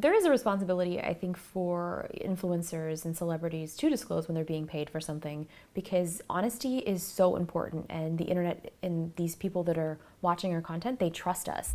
There is a responsibility, I think, for influencers and celebrities to disclose when they're being paid for something, because honesty is so important, and the internet and these people that are watching our content, they trust us.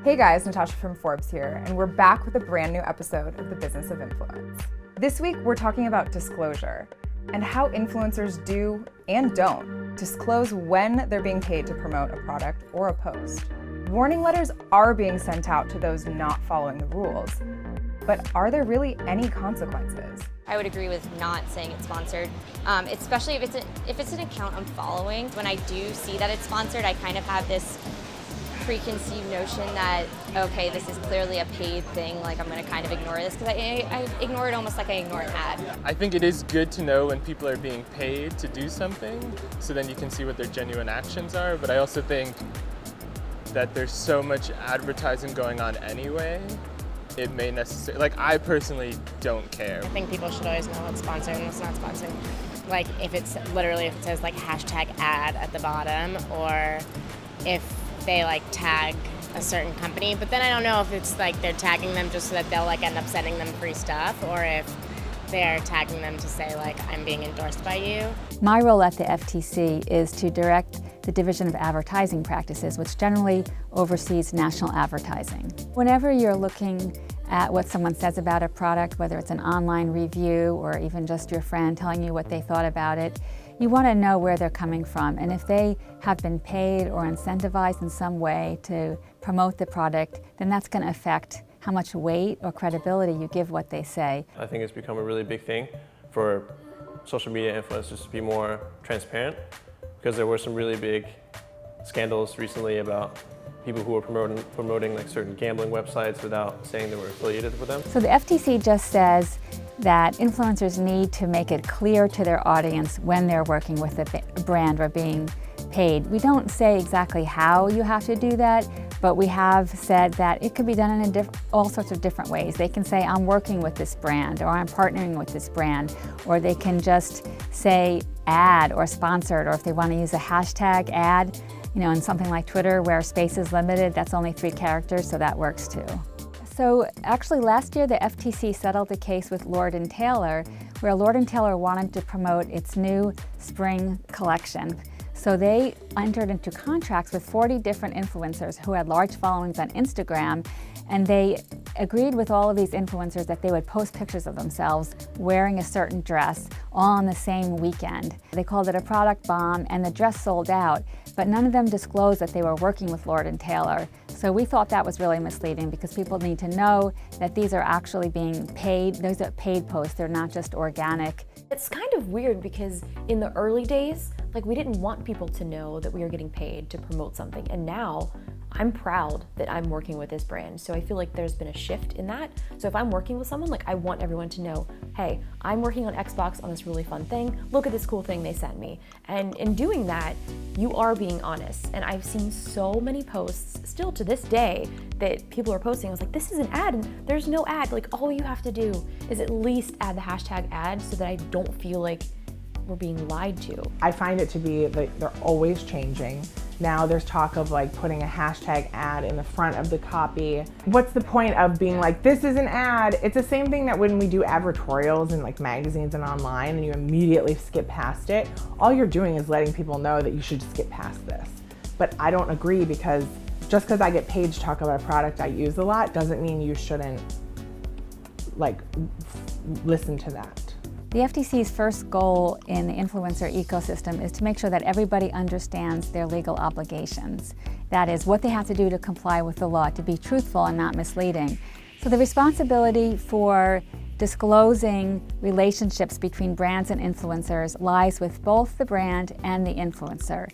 Hey guys, Natasha from Forbes here, and we're back with a brand new episode of The Business of Influence. This week, we're talking about disclosure and how influencers do and don't disclose when they're being paid to promote a product or a post. Warning letters are being sent out to those not following the rules, but are there really any consequences? I would agree with not saying it's sponsored, especially if it's an account I'm following. When I do see that it's sponsored, I kind of have this preconceived notion that, okay, this is clearly a paid thing, like I'm gonna kind of ignore this, because I ignore it almost like I ignore an ad. I think it is good to know when people are being paid to do something, so then you can see what their genuine actions are, but I also think that there's so much advertising going on anyway, it may necessarily, like I personally don't care. I think people should always know what's sponsored and what's not sponsored. Like if it says like hashtag ad at the bottom, or if they like tag a certain company, but then I don't know if it's like they're tagging them just so that they'll like end up sending them free stuff, or if they're tagging them to say like, I'm being endorsed by you. My role at the FTC is to direct the Division of Advertising Practices, which generally oversees national advertising. Whenever you're looking at what someone says about a product, whether it's an online review or even just your friend telling you what they thought about it, you want to know where they're coming from, and if they have been paid or incentivized in some way to promote the product, then that's going to affect how much weight or credibility you give what they say. I think it's become a really big thing for social media influencers to be more transparent, because there were some really big scandals recently about people who were promoting like certain gambling websites without saying they were affiliated with them. So the FTC just says that influencers need to make it clear to their audience when they're working with a brand or being paid. We don't say exactly how you have to do that, but we have said that it could be done in all sorts of different ways. They can say, I'm working with this brand, or I'm partnering with this brand, or they can just say ad or sponsored, or if they want to use a hashtag ad, in something like Twitter where space is limited, that's only 3 characters, so that works too. So actually last year the FTC settled a case with Lord & Taylor where Lord & Taylor wanted to promote its new spring collection. So they entered into contracts with 40 different influencers who had large followings on Instagram, and they agreed with all of these influencers that they would post pictures of themselves wearing a certain dress all on the same weekend. They called it a product bomb, and the dress sold out, but none of them disclosed that they were working with Lord & Taylor. So we thought that was really misleading, because people need to know that these are actually being paid. Those are paid posts, they're not just organic. It's kind of weird because in the early days, we didn't want people to know that we were getting paid to promote something, and now I'm proud that I'm working with this brand. So I feel like there's been a shift in that. So if I'm working with someone, I want everyone to know, hey, I'm working on Xbox on this really fun thing. Look at this cool thing they sent me. And in doing that, you are being honest. And I've seen so many posts still to this day that people are posting. I was like, this is an ad, and there's no ad. All you have to do is at least add the hashtag ad so that I don't feel like we're being lied to. I find it to be they're always changing. Now there's talk of putting a hashtag ad in the front of the copy. What's the point of being like, this is an ad? It's the same thing that when we do advertorials in magazines and online and you immediately skip past it, all you're doing is letting people know that you should skip past this. But I don't agree, because just because I get paid to talk about a product I use a lot doesn't mean you shouldn't listen to that. The FTC's first goal in the influencer ecosystem is to make sure that everybody understands their legal obligations. That is, what they have to do to comply with the law, to be truthful and not misleading. So the responsibility for disclosing relationships between brands and influencers lies with both the brand and the influencer.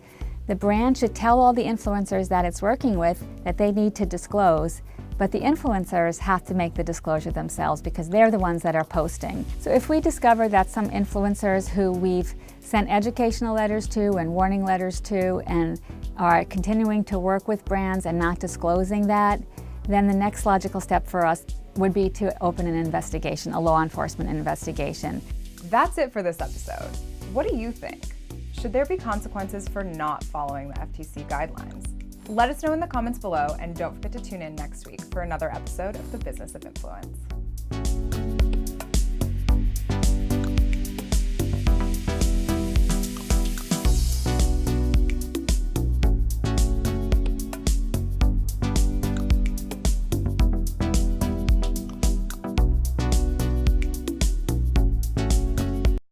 The brand should tell all the influencers that it's working with that they need to disclose, but the influencers have to make the disclosure themselves, because they're the ones that are posting. So if we discover that some influencers who we've sent educational letters to and warning letters to and are continuing to work with brands and not disclosing that, then the next logical step for us would be to open an investigation, a law enforcement investigation. That's it for this episode. What do you think? Should there be consequences for not following the FTC guidelines? Let us know in the comments below, and don't forget to tune in next week for another episode of The Business of Influence.